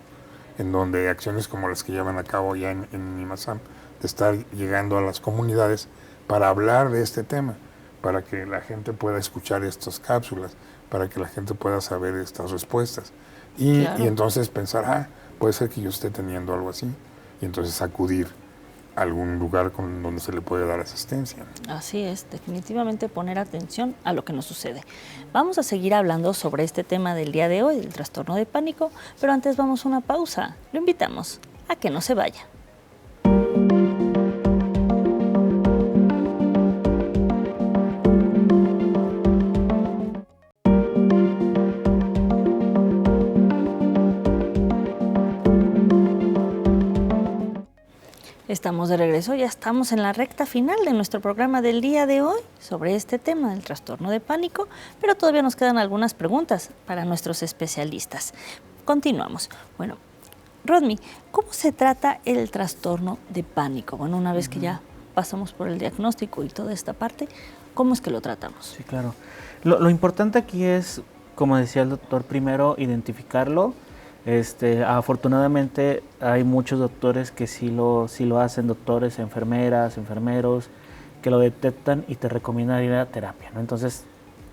S5: en donde acciones como las que llevan a cabo ya en IMASAM, de estar llegando a las comunidades para hablar de este tema, para que la gente pueda escuchar estas cápsulas, para que la gente pueda saber estas respuestas. Y entonces pensar, puede ser que yo esté teniendo algo así, y entonces acudir a algún lugar donde se le puede dar asistencia.
S3: Así es, definitivamente poner atención a lo que nos sucede. Vamos a seguir hablando sobre este tema del día de hoy, del trastorno de pánico, pero antes vamos a una pausa. Lo invitamos a que no se vaya. Estamos de regreso, ya estamos en la recta final de nuestro programa del día de hoy sobre este tema del trastorno de pánico, pero todavía nos quedan algunas preguntas para nuestros especialistas. Continuamos. Bueno, Rodmi, ¿cómo se trata el trastorno de pánico? Bueno, una vez que ya pasamos por el diagnóstico y toda esta parte, ¿cómo es que lo tratamos?
S4: Sí, claro. Lo importante aquí es, como decía el doctor, primero identificarlo. Afortunadamente hay muchos doctores que sí lo hacen, doctores, enfermeras, enfermeros, que lo detectan y te recomiendan ir a terapia, ¿no? Entonces,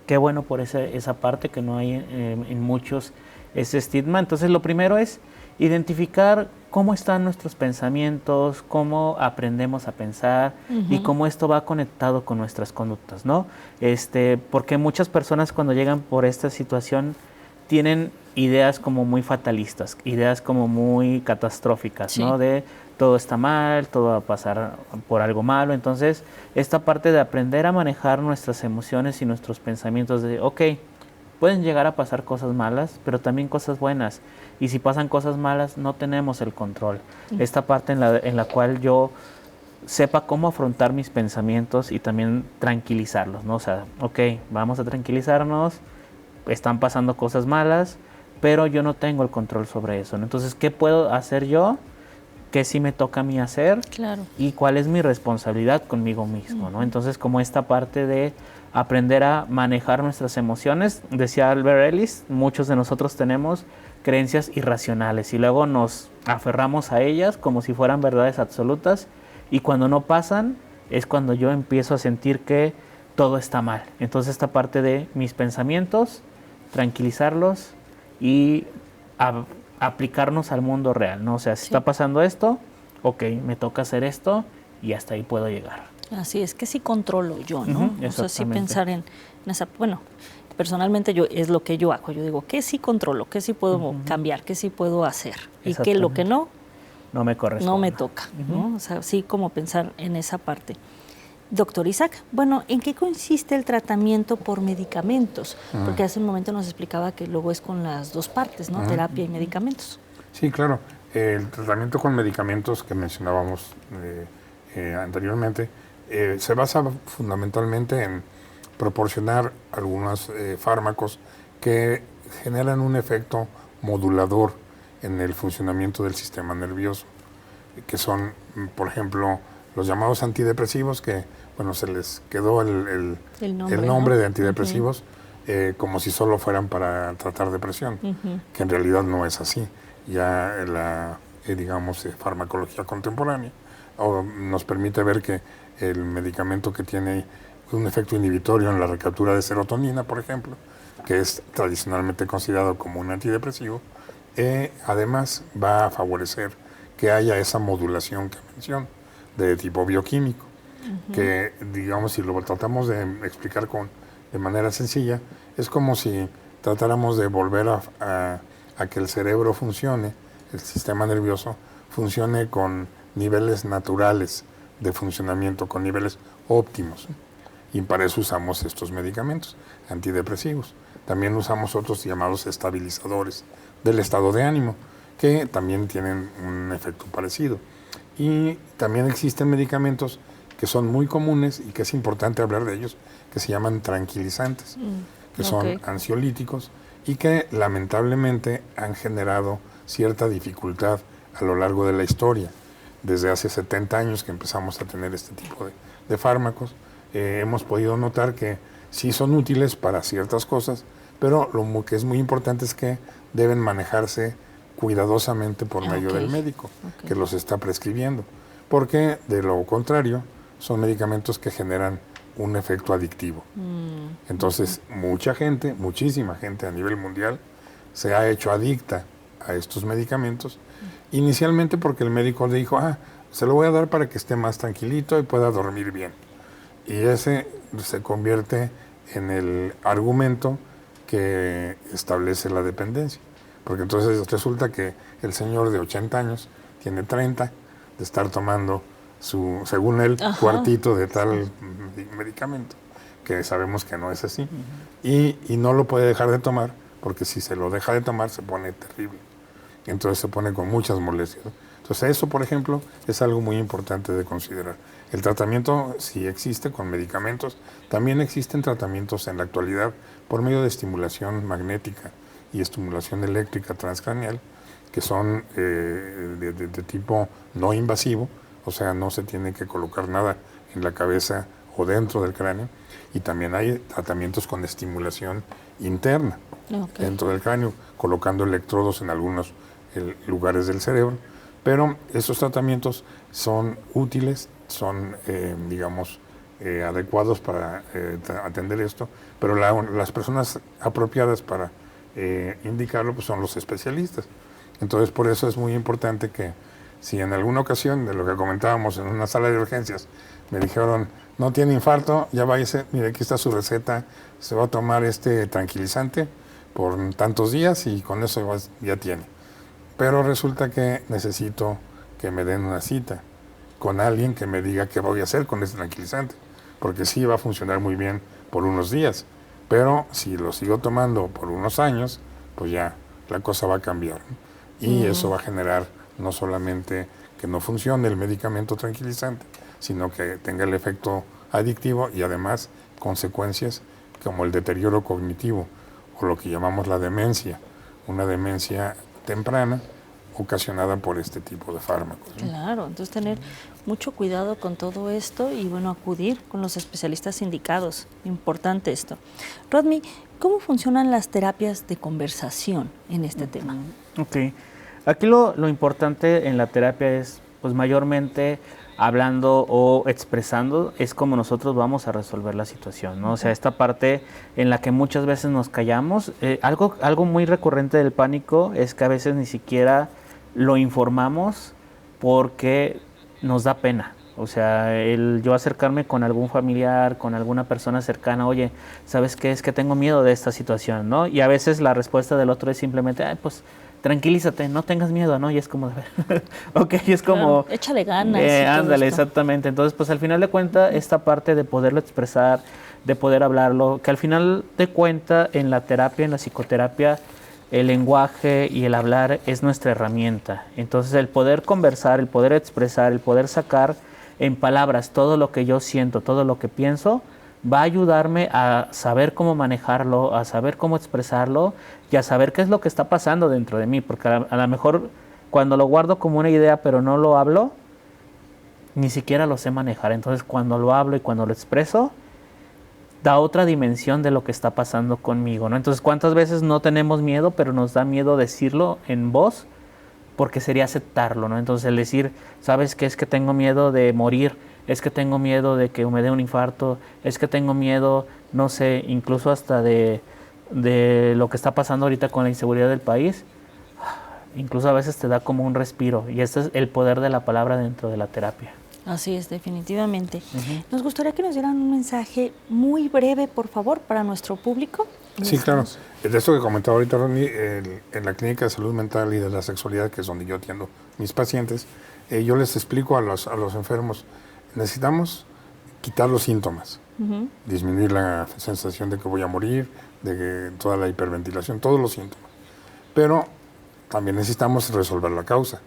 S4: qué bueno por esa parte, que no hay en muchos ese estigma. Entonces, lo primero es identificar cómo están nuestros pensamientos, cómo aprendemos a pensar y cómo esto va conectado con nuestras conductas, ¿no? Porque muchas personas cuando llegan por esta situación tienen ideas como muy fatalistas, ideas como muy catastróficas, ¿no? De todo está mal, todo va a pasar por algo malo. Entonces, esta parte de aprender a manejar nuestras emociones y nuestros pensamientos de, pueden llegar a pasar cosas malas, pero también cosas buenas. Y si pasan cosas malas, no tenemos el control. Esta parte en la cual yo sepa cómo afrontar mis pensamientos y también tranquilizarlos, ¿no? O sea, vamos a tranquilizarnos, están pasando cosas malas, pero yo no tengo el control sobre eso, ¿no? Entonces, ¿qué puedo hacer yo? ¿Qué sí me toca a mí hacer?
S3: Claro.
S4: ¿Y cuál es mi responsabilidad conmigo mismo, ¿no? Entonces, como esta parte de aprender a manejar nuestras emociones, decía Albert Ellis, muchos de nosotros tenemos creencias irracionales y luego nos aferramos a ellas como si fueran verdades absolutas, y cuando no pasan es cuando yo empiezo a sentir que todo está mal. Entonces, esta parte de mis pensamientos, tranquilizarlos y aplicarnos al mundo real, ¿no? O sea, si está pasando esto, me toca hacer esto y hasta ahí puedo llegar.
S3: Así es, que sí controlo yo, ¿no? O sea, sí pensar en esa, bueno, personalmente es lo que yo hago. Yo digo, ¿qué sí controlo? ¿Qué sí puedo cambiar? ¿Qué sí puedo hacer? Y que lo que no
S4: me corresponde.
S3: No me toca, ¿no? O sea, sí como pensar en esa parte. Doctor Isaac, bueno, ¿en qué consiste el tratamiento por medicamentos? Porque hace un momento nos explicaba que luego es con las dos partes, ¿no? Terapia y medicamentos.
S5: Sí, claro. El tratamiento con medicamentos que mencionábamos anteriormente se basa fundamentalmente en proporcionar algunos fármacos que generan un efecto modulador en el funcionamiento del sistema nervioso, que son, por ejemplo, los llamados antidepresivos, que bueno, se les quedó el nombre, ¿no?, de antidepresivos, como si solo fueran para tratar depresión, que en realidad no es así. Ya la, digamos, farmacología contemporánea nos permite ver que el medicamento que tiene un efecto inhibitorio en la recaptura de serotonina, por ejemplo, que es tradicionalmente considerado como un antidepresivo, además va a favorecer que haya esa modulación que menciono, de tipo bioquímico, que, digamos, si lo tratamos de explicar de manera sencilla, es como si tratáramos de volver a que el cerebro funcione, el sistema nervioso funcione con niveles naturales de funcionamiento, con niveles óptimos. Y para eso usamos estos medicamentos antidepresivos. También usamos otros llamados estabilizadores del estado de ánimo, que también tienen un efecto parecido. Y también existen medicamentos que son muy comunes y que es importante hablar de ellos, que se llaman tranquilizantes, que son ansiolíticos y que lamentablemente han generado cierta dificultad a lo largo de la historia. Desde hace 70 años que empezamos a tener este tipo de fármacos, hemos podido notar que sí son útiles para ciertas cosas, pero lo que es muy importante es que deben manejarse cuidadosamente por medio del médico que los está prescribiendo, porque de lo contrario son medicamentos que generan un efecto adictivo. Entonces muchísima gente a nivel mundial se ha hecho adicta a estos medicamentos, inicialmente porque el médico le dijo, se lo voy a dar para que esté más tranquilito y pueda dormir bien. Y ese se convierte en el argumento que establece la dependencia. Porque entonces resulta que el señor de 80 años tiene 30 de estar tomando su, según él, cuartito de tal medicamento, que sabemos que no es así. Y no lo puede dejar de tomar, porque si se lo deja de tomar se pone terrible. Entonces se pone con muchas molestias. Entonces eso, por ejemplo, es algo muy importante de considerar. El tratamiento sí existe con medicamentos, también existen tratamientos en la actualidad por medio de estimulación magnética y estimulación eléctrica transcraneal, que son de tipo no invasivo, o sea, no se tiene que colocar nada en la cabeza o dentro del cráneo, y también hay tratamientos con estimulación interna dentro del cráneo, colocando electrodos en algunos lugares del cerebro, pero esos tratamientos son útiles, son, digamos, adecuados para atender esto, pero las personas apropiadas para indicarlo pues son los especialistas. Entonces, por eso es muy importante que si en alguna ocasión, de lo que comentábamos en una sala de urgencias, me dijeron, no tiene infarto, ya váyase, mire, aquí está su receta, se va a tomar este tranquilizante por tantos días y con eso ya tiene. Pero resulta que necesito que me den una cita con alguien que me diga qué voy a hacer con este tranquilizante, porque sí va a funcionar muy bien por unos días, pero si lo sigo tomando por unos años, pues ya la cosa va a cambiar, ¿no? Y eso va a generar no solamente que no funcione el medicamento tranquilizante, sino que tenga el efecto adictivo y además consecuencias como el deterioro cognitivo o lo que llamamos la demencia, una demencia temprana ocasionada por este tipo de fármacos, ¿no?
S3: Claro, entonces tener mucho cuidado con todo esto y bueno, acudir con los especialistas indicados. Importante esto. Rodney, ¿cómo funcionan las terapias de conversación en este tema?
S4: Ok, aquí lo importante en la terapia es pues mayormente hablando o expresando, es como nosotros vamos a resolver la situación, ¿no? O sea, esta parte en la que muchas veces nos callamos, algo muy recurrente del pánico es que a veces ni siquiera lo informamos porque nos da pena. O sea, yo acercarme con algún familiar, con alguna persona cercana, oye, ¿sabes qué? Es que tengo miedo de esta situación, ¿no? Y a veces la respuesta del otro es simplemente, pues tranquilízate, no tengas miedo, ¿no? Y es como, ok, es como...
S3: Claro, échale ganas.
S4: Ándale, exactamente. Entonces, pues al final de cuentas, esta parte de poderlo expresar, de poder hablarlo, que al final de cuentas, en la terapia, en la psicoterapia, el lenguaje y el hablar es nuestra herramienta. Entonces, el poder conversar, el poder expresar, el poder sacar en palabras todo lo que yo siento, todo lo que pienso, va a ayudarme a saber cómo manejarlo, a saber cómo expresarlo y a saber qué es lo que está pasando dentro de mí, porque a lo mejor cuando lo guardo como una idea pero no lo hablo, ni siquiera lo sé manejar. Entonces cuando lo hablo y cuando lo expreso, da otra dimensión de lo que está pasando conmigo, ¿no? Entonces, ¿cuántas veces no tenemos miedo, pero nos da miedo decirlo en voz? Porque sería aceptarlo, ¿no? Entonces, el decir, ¿sabes qué? Es que tengo miedo de morir, es que tengo miedo de que me dé un infarto, es que tengo miedo, no sé, incluso hasta de lo que está pasando ahorita con la inseguridad del país. Incluso a veces te da como un respiro, y este es el poder de la palabra dentro de la terapia.
S3: Así es, definitivamente. Nos gustaría que nos dieran un mensaje muy breve, por favor, para nuestro público.
S5: Sí, claro. De esto que comentaba ahorita Ronnie, en la Clínica de Salud Mental y de la Sexualidad, que es donde yo atiendo mis pacientes, yo les explico a los enfermos, necesitamos quitar los síntomas, disminuir la sensación de que voy a morir, de que toda la hiperventilación, todos los síntomas. Pero también necesitamos resolver la causa.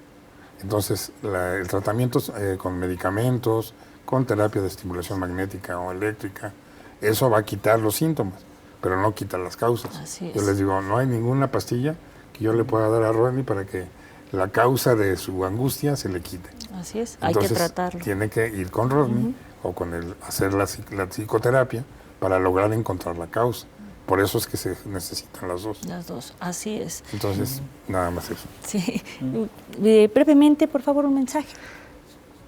S5: Entonces, el tratamiento con medicamentos, con terapia de estimulación magnética o eléctrica, eso va a quitar los síntomas, pero no quita las causas.
S3: Así es.
S5: Yo les digo, no hay ninguna pastilla que yo le pueda dar a Ronnie para que la causa de su angustia se le quite.
S3: Así es,
S5: Entonces,
S3: hay que tratarlo.
S5: Tiene que ir con Ronnie o con hacer la psicoterapia para lograr encontrar la causa. Por eso es que se necesitan las dos.
S3: Las dos, así es.
S5: Entonces, nada más eso.
S3: Sí. Brevemente, por favor, un mensaje.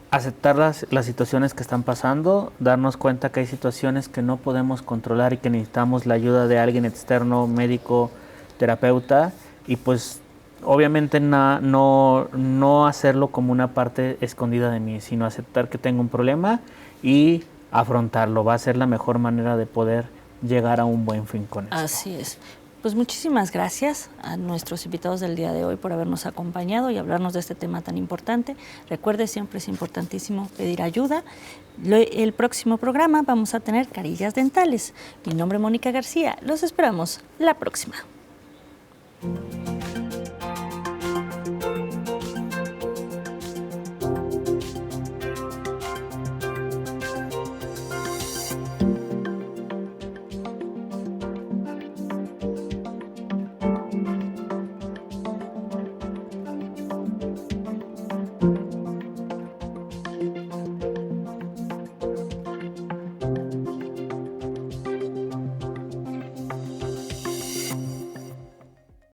S4: Aceptar las situaciones que están pasando, darnos cuenta que hay situaciones que no podemos controlar y que necesitamos la ayuda de alguien externo, médico, terapeuta, y pues obviamente no hacerlo como una parte escondida de mí, sino aceptar que tengo un problema y afrontarlo. Va a ser la mejor manera de poder llegar a un buen fin con esto.
S3: Así es. Pues muchísimas gracias a nuestros invitados del día de hoy por habernos acompañado y hablarnos de este tema tan importante. Recuerde, siempre es importantísimo pedir ayuda. El próximo programa vamos a tener carillas dentales. Mi nombre es Mónica García. Los esperamos la próxima.